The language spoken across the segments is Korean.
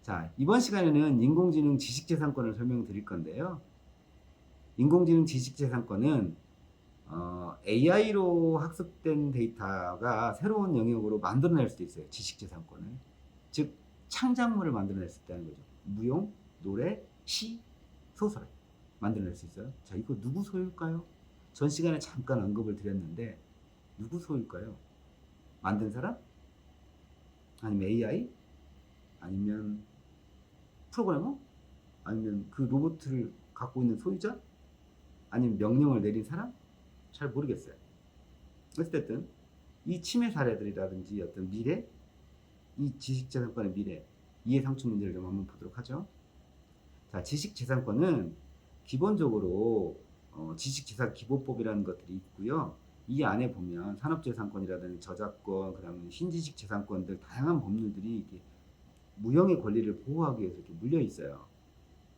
자, 이번 시간에는 인공지능 지식재산권을 설명드릴 건데요. 인공지능 지식재산권은 AI로 학습된 데이터가 새로운 영역으로 만들어낼 수도 있어요. 지식재산권을. 즉, 창작물을 만들어낼 수 있다는 거죠. 무용, 노래, 시, 소설 만들어낼 수 있어요. 자, 이거 누구 소유일까요? 전 시간에 잠깐 언급을 드렸는데 누구 소유일까요? 만든 사람? 아니면 AI? 아니면 프로그래머? 아니면 그 로봇을 갖고 있는 소유자? 아니면 명령을 내린 사람? 잘 모르겠어요. 어쨌든 이 침해 사례들이라든지 어떤 미래, 이 지식재산권의 미래, 이해상충 문제를 좀 한번 보도록 하죠. 자, 지식재산권은 기본적으로 지식재산기본법이라는 것들이 있고요. 이 안에 보면 산업재산권이라든지 저작권, 그다음에 신지식재산권들 다양한 법률들이 이렇게 무형의 권리를 보호하기 위해서 이렇게 물려 있어요.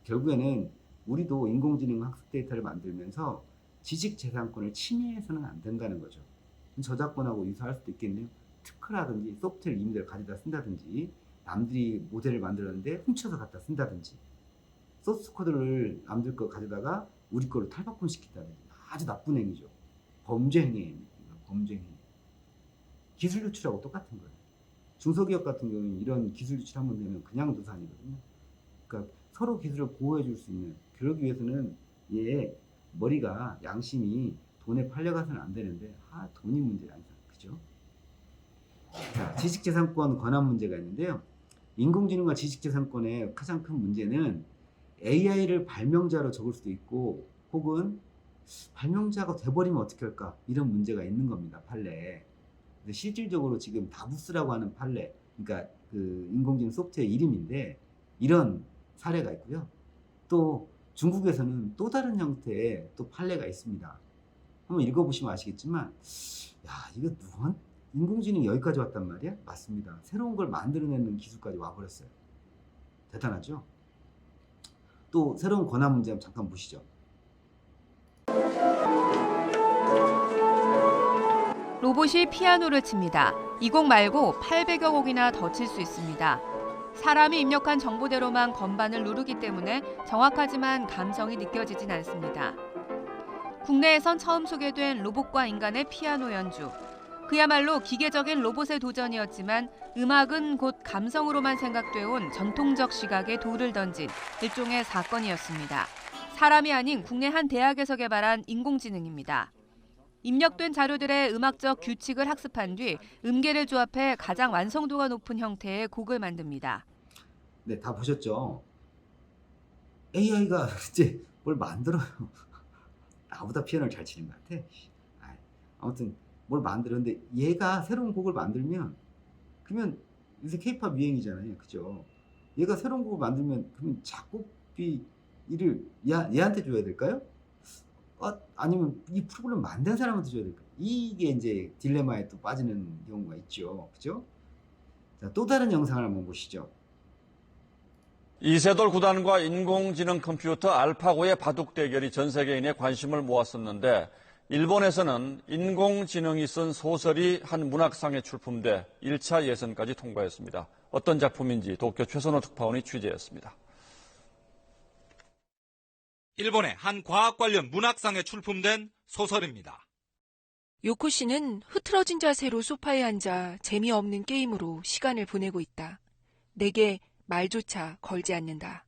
결국에는 우리도 인공지능 학습 데이터를 만들면서 지식재산권을 침해해서는 안 된다는 거죠. 저작권하고 유사할 수도 있겠네요. 특허라든지 소프트웨어 이미지를 가져다 쓴다든지, 남들이 모델을 만들었는데 훔쳐서 갖다 쓴다든지, 소스 코드를 남들 거 가져다가 우리 거로 탈바꿈시킨다든지, 아주 나쁜 행위죠. 범죄 행위입니다. 범죄 행위. 기술 유출하고 똑같은 거예요. 중소기업 같은 경우는 이런 기술 유출 한번 되면 그냥 도산이거든요. 그러니까 서로 기술을 보호해 줄 수 있는, 그러기 위해서는 얘 머리가, 양심이 돈에 팔려가서는 안 되는데, 돈이 문제야, 항상. 그죠? 자, 지식재산권 권한 문제가 있는데요. 인공지능과 지식재산권의 가장 큰 문제는 AI를 발명자로 적을 수도 있고, 혹은 발명자가 돼버리면 어떻게 할까? 이런 문제가 있는 겁니다, 판례에. 실질적으로 지금 다부스라고 하는 판례, 그러니까 그 인공지능 소프트웨어 이름인데, 이런 사례가 있고요. 또 중국에서는 또 다른 형태의 또 판례가 있습니다. 한번 읽어보시면 아시겠지만, 야, 이거 인공지능이 여기까지 왔단 말이야? 맞습니다. 새로운 걸 만들어내는 기술까지 와버렸어요. 대단하죠? 또 새로운 권한 문제 한번 잠깐 보시죠. 로봇이 피아노를 칩니다. 이 곡 말고 800여 곡이나 더 칠 수 있습니다. 사람이 입력한 정보대로만 건반을 누르기 때문에 정확하지만 감성이 느껴지진 않습니다. 국내에선 처음 소개된 로봇과 인간의 피아노 연주. 그야말로 기계적인 로봇의 도전이었지만 음악은 곧 감성으로만 생각돼 온 전통적 시각에 돌을 던진 일종의 사건이었습니다. 사람이 아닌 국내 한 대학에서 개발한 인공지능입니다. 입력된 자료들의 음악적 규칙을 학습한 뒤 음계를 조합해 가장 완성도가 높은 형태의 곡을 만듭니다. 네, 다 보셨죠? AI가 이제 뭘 만들어요. 나보다 피아노를 잘 치는 것 같아. 아무튼 뭘 만들었는데, 얘가 새로운 곡을 만들면, 그러면 요새 케이팝 유행이잖아요. 그죠? 얘가 새로운 곡을 만들면, 그러면 작곡비 일을 얘한테 줘야 될까요? 아니면 이 프로그램 만든 사람한테 줘야 될까요? 이게 이제 딜레마에 또 빠지는 경우가 있죠. 그죠? 자, 또 다른 영상을 한번 보시죠. 이세돌 구단과 인공지능 컴퓨터 알파고의 바둑 대결이 전 세계인의 관심을 모았었는데, 일본에서는 인공지능이 쓴 소설이 한 문학상에 출품돼 1차 예선까지 통과했습니다. 어떤 작품인지 도쿄 최선호 특파원이 취재했습니다. 일본의 한 과학 관련 문학상에 출품된 소설입니다. 요코 씨는 흐트러진 자세로 소파에 앉아 재미없는 게임으로 시간을 보내고 있다. 내게 말조차 걸지 않는다.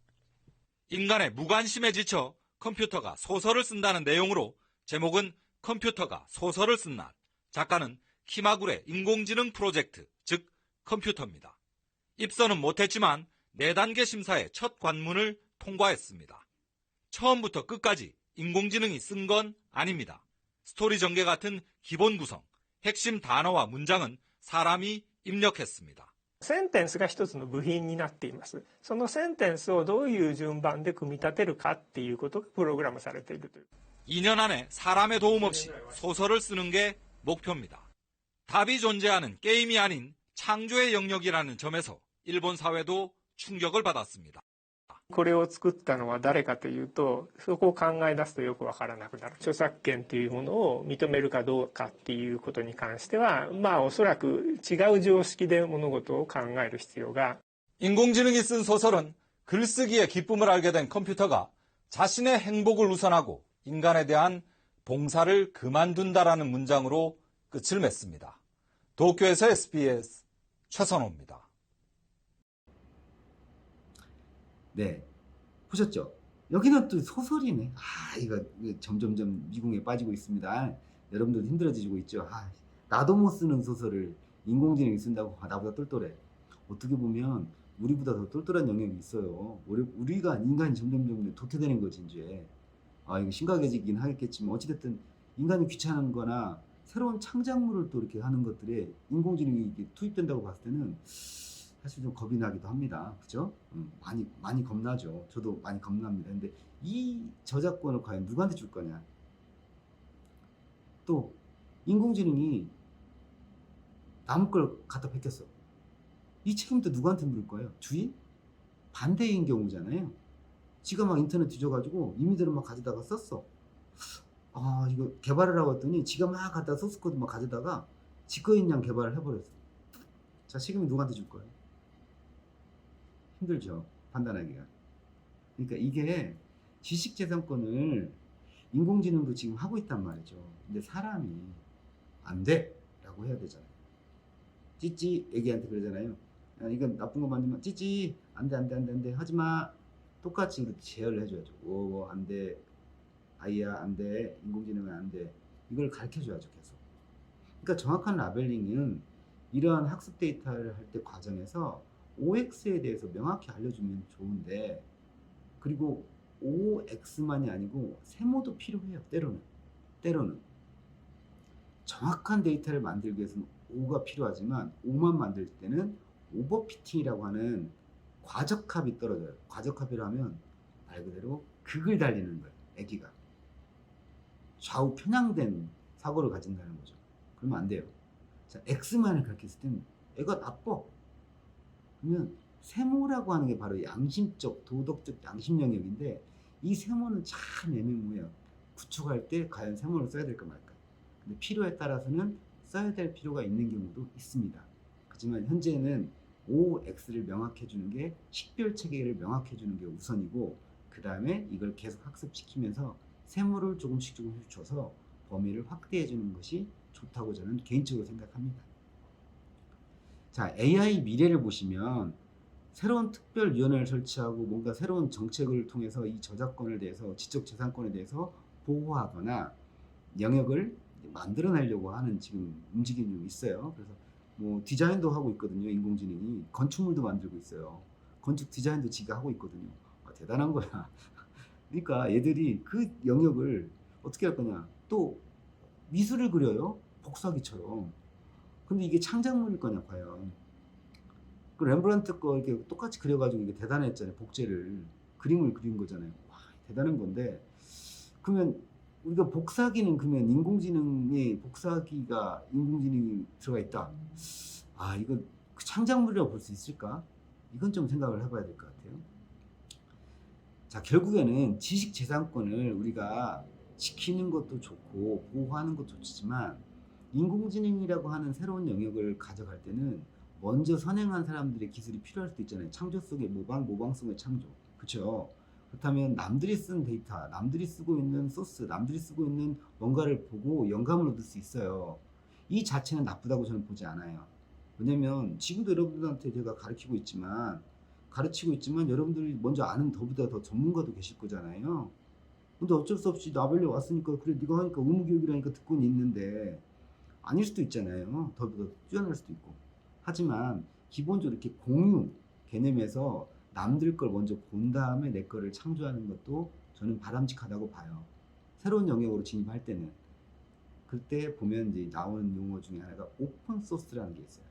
인간의 무관심에 지쳐 컴퓨터가 소설을 쓴다는 내용으로 제목은 컴퓨터가 소설을 쓴 날, 작가는 키마구레 인공지능 프로젝트, 즉 컴퓨터입니다. 입선은 못했지만 4단계 심사의 첫 관문을 통과했습니다. 처음부터 끝까지 인공지능이 쓴 건 아닙니다. 스토리 전개 같은 기본 구성, 핵심 단어와 문장은 사람이 입력했습니다. センテンスが一つの部品になっています。そのセンテンスをどういう順番で組み立てるかっていうことがプログラムされているという。 2년 안에 사람의 도움 없이 소설을 쓰는 게 목표입니다. 답이 존재하는 게임이 아닌 창조의 영역이라는 점에서 일본 사회도 충격을 받았습니다. これを作ったのは誰かというと、そこを考え出すとよくわからなくなる。著作権というものを認めるかどうかっていうことに関しては、おそらく違う常識で物事を考える必要が。 인공지능이 쓴 소설은 글쓰기의 기쁨을 알게 된 컴퓨터가 자신의 행복을 우선하고 인간에 대한 봉사를 그만둔다라는 문장으로 끝을 맺습니다. 도쿄에서 SBS 최선호입니다. 네, 보셨죠? 여기는 또 소설이네. 이거 점점점 미궁에 빠지고 있습니다. 여러분들도 힘들어지고 있죠. 나도 못 쓰는 소설을 인공지능이 쓴다고 나보다 똘똘해. 어떻게 보면 우리보다 더 똘똘한 영역이 있어요. 우리가 인간이 점점점 도태되는 거지 이제. 이거 심각해지긴 하겠지만 어찌됐든 인간이 귀찮은 거나 새로운 창작물을 또 이렇게 하는 것들에 인공지능이 이렇게 투입된다고 봤을 때는 사실 좀 겁이 나기도 합니다. 그죠? 많이 겁나죠. 저도 많이 겁납니다. 근데 이 저작권을 과연 누구한테 줄 거냐? 또 인공지능이 남 걸 갖다 뺏겼어. 이 책임도 누구한테 물을 거예요? 주인? 반대인 경우잖아요. 지가 막 인터넷 뒤져가지고 이미들을 막 가져다가 썼어. 이거 개발을 하고 했더니 지가 막 갖다 소스 코드 막 가져다가 지 거인 양 개발을 해버렸어. 자, 책임이 누구한테 줄 거예요? 힘들죠, 판단하기가. 그러니까 이게 지식재산권을 인공지능도 지금 하고 있단 말이죠. 근데 사람이 안 돼! 라고 해야 되잖아요. 찌찌 애기한테 그러잖아요. 이건 나쁜 거 만들면 찌찌 안 돼 하지마. 똑같이 그렇게 제어를 해줘야죠. 안 돼. 아이야 안 돼. 인공지능은 안 돼. 이걸 가르쳐줘야죠, 계속. 그러니까 정확한 라벨링은 이러한 학습 데이터를 할 때 과정에서 OX에 대해서 명확히 알려주면 좋은데, 그리고 OX만이 아니고 세모도 필요해요. 때로는 정확한 데이터를 만들기 위해서는 O가 필요하지만 O만 만들 때는 오버피팅이라고 하는 과적합이 떨어져요. 과적합이라면 말 그대로 극을 달리는 거예요. 애기가 좌우 편향된 사고를 가진다는 거죠. 그러면 안 돼요. 자, X만을 가르쳤을 때는 애가 나빠. 그러면 세모라고 하는 게 바로 양심적, 도덕적 양심 영역인데, 이 세모는 참 애매모호해요. 구축할 때 과연 세모를 써야 될까 말까. 근데 필요에 따라서는 써야 될 필요가 있는 경우도 있습니다. 하지만 현재는 OX를 명확해 주는 게, 식별 체계를 명확해 주는 게 우선이고, 그 다음에 이걸 계속 학습시키면서 세모를 조금씩 줘서 범위를 확대해 주는 것이 좋다고 저는 개인적으로 생각합니다. 자, AI 미래를 보시면 새로운 특별위원회를 설치하고 뭔가 새로운 정책을 통해서 이 저작권에 대해서, 지적재산권에 대해서 보호하거나 영역을 만들어내려고 하는 지금 움직임이 좀 있어요. 그래서 뭐 디자인도 하고 있거든요. 인공지능이 건축물도 만들고 있어요. 건축 디자인도 지가 하고 있거든요. 대단한 거야. 그러니까 얘들이 그 영역을 어떻게 할 거냐. 또 미술을 그려요. 복사기처럼. 근데 이게 창작물일 거냐 과연. 그 렘브란트 거 이렇게 똑같이 그려가지고 이게 대단했잖아요. 복제를 그림을 그린 거잖아요. 대단한 건데, 그러면 우리가 복사기는 그러면 복사기가 인공지능이 들어가 있다. 이거 그 창작물이라고 볼 수 있을까? 이건 좀 생각을 해봐야 될 것 같아요. 자, 결국에는 지식재산권을 우리가 지키는 것도 좋고 보호하는 것도 좋지만, 인공지능이라고 하는 새로운 영역을 가져갈 때는 먼저 선행한 사람들의 기술이 필요할 수도 있잖아요. 창조 속의 모방 속의 창조. 그렇죠? 그렇다면 남들이 쓴 데이터, 남들이 쓰고 있는 소스, 남들이 쓰고 있는 뭔가를 보고 영감을 얻을 수 있어요. 이 자체는 나쁘다고 저는 보지 않아요. 왜냐면 지금도 여러분들한테 제가 가르치고 있지만 여러분들이 먼저 아는 저보다 더 전문가도 계실 거잖아요. 근데 어쩔 수 없이 라벨에 왔으니까 그래 네가 하니까 의무교육이라니까 듣고는 있는데, 아닐 수도 있잖아요. 더보다 뛰어날 수도 있고. 하지만 기본적으로 이렇게 공유 개념에서 남들 걸 먼저 본 다음에 내 거를 창조하는 것도 저는 바람직하다고 봐요. 새로운 영역으로 진입할 때는. 그때 보면 이제 나오는 용어 중에 하나가 오픈 소스라는 게 있어요.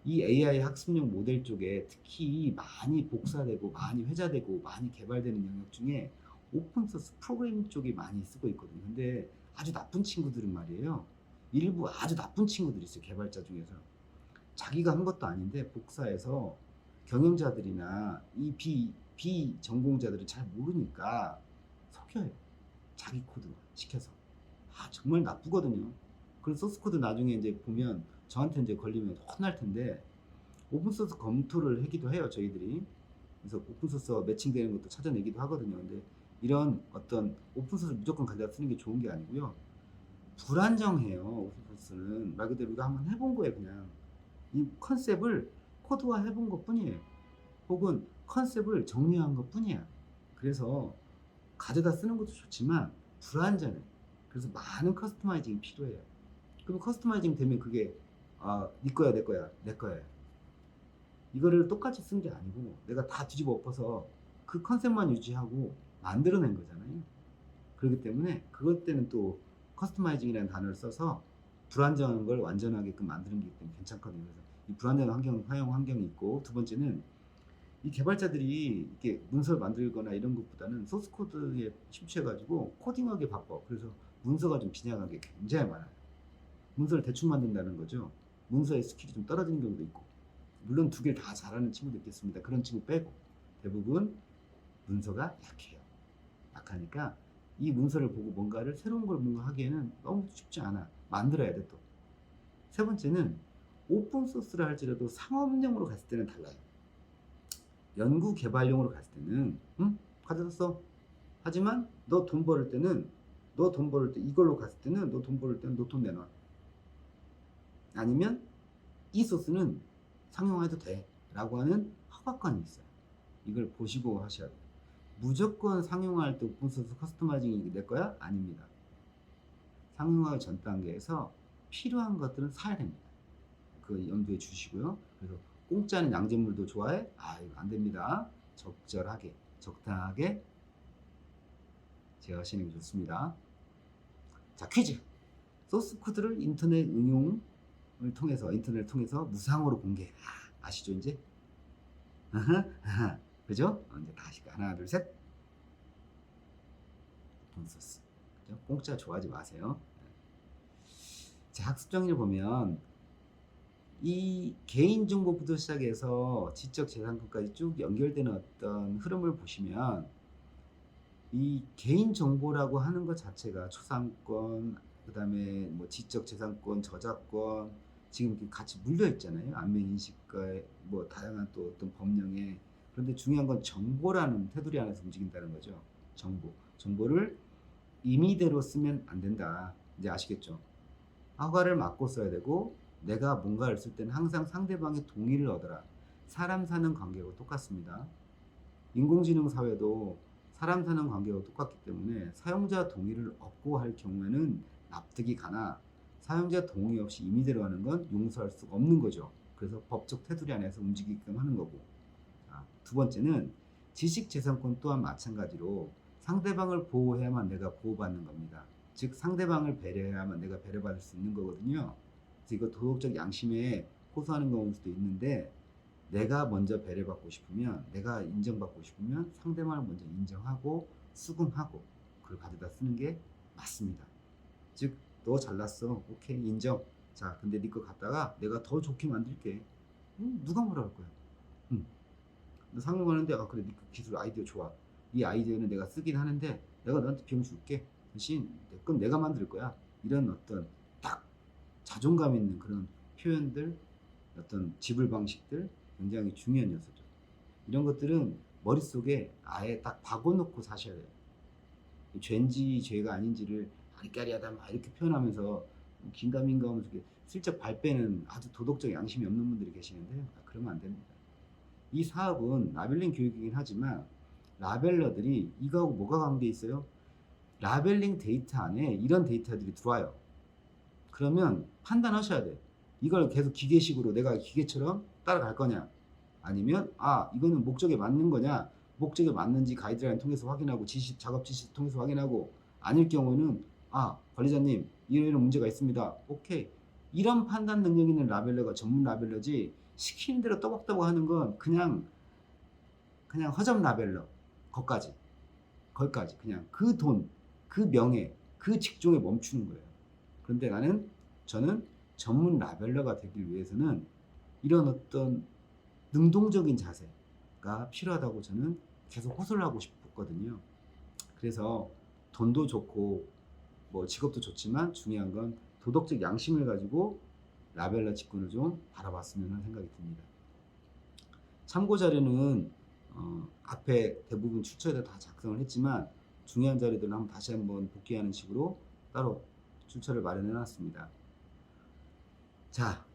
이 AI 학습용 모델 쪽에 특히 많이 복사되고 많이 회자되고 많이 개발되는 영역 중에 오픈 소스 프로그래밍 쪽이 많이 쓰고 있거든요. 근데 아주 나쁜 친구들은 말이에요. 일부 아주 나쁜 친구들이 있어요. 개발자 중에서. 자기가 한 것도 아닌데 복사해서 경영자들이나 이 비전공자들은 잘 모르니까 속여요. 자기 코드 시켜서. 정말 나쁘거든요. 그래서 소스 코드 나중에 이제 보면 저한테 이제 걸리면 혼날 텐데, 오픈소스 검토를 하기도 해요, 저희들이. 그래서 오픈소스 매칭되는 것도 찾아내기도 하거든요. 근데 이런 어떤 오픈소스 무조건 가져다 쓰는 게 좋은 게 아니고요. 불안정해요, 오픈소스는. 말 그대로 이거 한번 해본 거예요, 그냥. 이 컨셉을 코드화 해본 것 뿐이에요. 혹은 컨셉을 정리한 것 뿐이야. 그래서 가져다 쓰는 것도 좋지만 불안전해. 그래서 많은 커스터마이징이 필요해요. 그럼 커스터마이징 되면 그게 네 거야, 내 거야, 내 거야. 이거를 똑같이 쓴 게 아니고 내가 다 뒤집어 엎어서 그 컨셉만 유지하고 만들어낸 거잖아요. 그렇기 때문에 그것 때는 또 커스터마이징이라는 단어를 써서 불안정한 걸 완전하게끔 만드는 게 때문에 괜찮거든요. 그래서 이 불안정한 사용 환경이 있고, 두 번째는 이 개발자들이 이렇게 문서를 만들거나 이런 것보다는 소스 코드에 심취해가지고 코딩하기 바빠. 그래서 문서가 좀 빈약한 게 굉장히 많아요. 문서를 대충 만든다는 거죠. 문서의 스킬이 좀 떨어지는 경우도 있고, 물론 두 개를 다 잘하는 친구도 있겠습니다. 그런 친구 빼고 대부분 문서가 약해요. 약하니까 이 문서를 보고 뭔가를 새로운 걸 뭔가 하기에는 너무 쉽지 않아. 만들어야 돼 또. 세 번째는 오픈소스를 할지라도 상업용으로 갔을 때는 달라요. 연구 개발용으로 갔을 때는 가져다 써. 하지만 너 돈 벌을 때는 이걸로 갔을 때는 너 돈 벌을 때는 너 돈 내놔. 아니면 이 소스는 상용화해도 돼 라고 하는 허가권이 있어요. 이걸 보시고 하셔야 돼요. 무조건 상용화할 때 오픈소스 커스터마이징이 내 거야? 아닙니다. 상용화 전 단계에서 필요한 것들은 사야 됩니다. 그 염두에 주시고요. 그래서 공짜는 양잿물도 좋아해? 이거 안 됩니다. 적절하게, 적당하게 제어하시는 게 좋습니다. 자, 퀴즈. 소스 코드를 인터넷 응용을 통해서, 인터넷을 통해서 무상으로 공개. 아시죠, 이제? 그죠? 이제 다 하실까? 하나, 둘, 셋. 오픈소스. 그죠? 공짜 좋아하지 마세요. 자, 학습 정의를 보면 이 개인정보부터 시작해서 지적재산권까지 쭉 연결되는 어떤 흐름을 보시면 이 개인정보라고 하는 것 자체가 초상권, 그 다음에 뭐 지적재산권, 저작권, 지금 이렇게 같이 물려 있잖아요. 안면인식과 뭐 다양한 또 어떤 법령에. 그런데 중요한 건 정보라는 테두리 안에서 움직인다는 거죠. 정보를 임의대로 쓰면 안 된다. 이제 아시겠죠? 허가를 받고 써야 되고, 내가 뭔가를 쓸 때는 항상 상대방의 동의를 얻어라. 사람 사는 관계하고 똑같습니다. 인공지능 사회도 사람 사는 관계하고 똑같기 때문에 사용자 동의를 얻고 할 경우에는 납득이 가나, 사용자 동의 없이 임의대로 하는 건 용서할 수가 없는 거죠. 그래서 법적 테두리 안에서 움직이게끔 하는 거고. 자, 두 번째는 지식재산권 또한 마찬가지로 상대방을 보호해야만 내가 보호받는 겁니다. 즉 상대방을 배려해야만 내가 배려받을 수 있는 거거든요. 그래서 이거 도덕적 양심에 호소하는 경우일 수도 있는데, 내가 먼저 배려받고 싶으면, 내가 인정받고 싶으면 상대방을 먼저 인정하고 수긍하고 그걸 가져다 쓰는 게 맞습니다. 즉 너 잘났어, 오케이, 인정. 자, 근데 네 거 갖다가 내가 더 좋게 만들게. 누가 뭐라 할 거야? 너 상용하는데 그래, 네 기술 아이디어 좋아. 이 아이디어는 내가 쓰긴 하는데 내가 너한테 비용 줄게. 대신 내 건 내가 만들 거야. 이런 어떤 딱 자존감 있는 그런 표현들, 어떤 지불 방식들 굉장히 중요한 요소죠. 이런 것들은 머릿속에 아예 딱 박아놓고 사셔야 돼요. 죄인지 죄가 아닌지를 아리까리하다 막 이렇게 표현하면서 긴가민가 하면서 슬쩍 발 빼는 아주 도덕적 양심이 없는 분들이 계시는데요. 그러면 안 됩니다. 이 사업은 라벨링 교육이긴 하지만 라벨러들이 이거하고 뭐가 관계 있어요? 라벨링 데이터 안에 이런 데이터들이 들어와요. 그러면 판단하셔야 돼. 이걸 계속 기계식으로 내가 기계처럼 따라갈 거냐, 아니면 이거는 목적에 맞는 거냐, 목적에 맞는지 가이드라인 통해서 확인하고 작업 지시 통해서 확인하고, 아닐 경우는 관리자님 이런 문제가 있습니다. 오케이. 이런 판단 능력 있는 라벨러가 전문 라벨러지, 시키는 대로 떠박떠박 하는 건 그냥 허접 라벨러. 거기까지 그냥 그 돈, 그 명예, 그 직종에 멈추는 거예요. 그런데 저는 전문 라벨러가 되기 위해서는 이런 어떤 능동적인 자세가 필요하다고 저는 계속 호소를 하고 싶었거든요. 그래서 돈도 좋고 뭐 직업도 좋지만 중요한 건 도덕적 양심을 가지고 라벨러 직군을 좀 바라봤으면 하는 생각이 듭니다. 참고 자료는 앞에 대부분 출처에다 다 작성을 했지만 중요한 자료들은 다시 한번 복귀하는 식으로 따로 출처를 마련해 놨습니다. 자,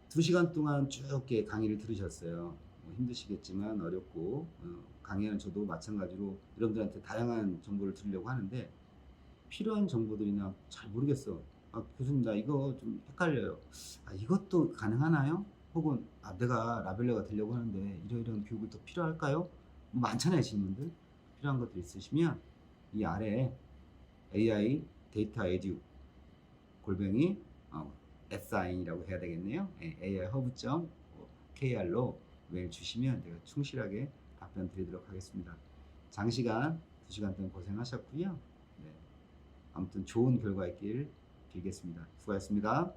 2시간 동안 쭉 이렇게 강의를 들으셨어요. 힘드시겠지만 어렵고 강의하는 저도 마찬가지로 여러분들한테 다양한 정보를 드리려고 하는데 필요한 정보들이나 잘 모르겠어. 교수님 나 이거 좀 헷갈려요. 이것도 가능하나요? 혹은 내가 라벨러가 되려고 하는데 이런 교육을 더 필요할까요? 뭐 많잖아요 질문들. 필요한 것들 있으시면 이 아래 AI 데이터 에듀 골뱅이 SIN이라고 해야 되겠네요. AI허브.kr로 메일 주시면 제가 충실하게 답변 드리도록 하겠습니다. 장시간 2시간 동안 고생하셨고요. 네. 아무튼 좋은 결과 있길 빌겠습니다. 수고하셨습니다.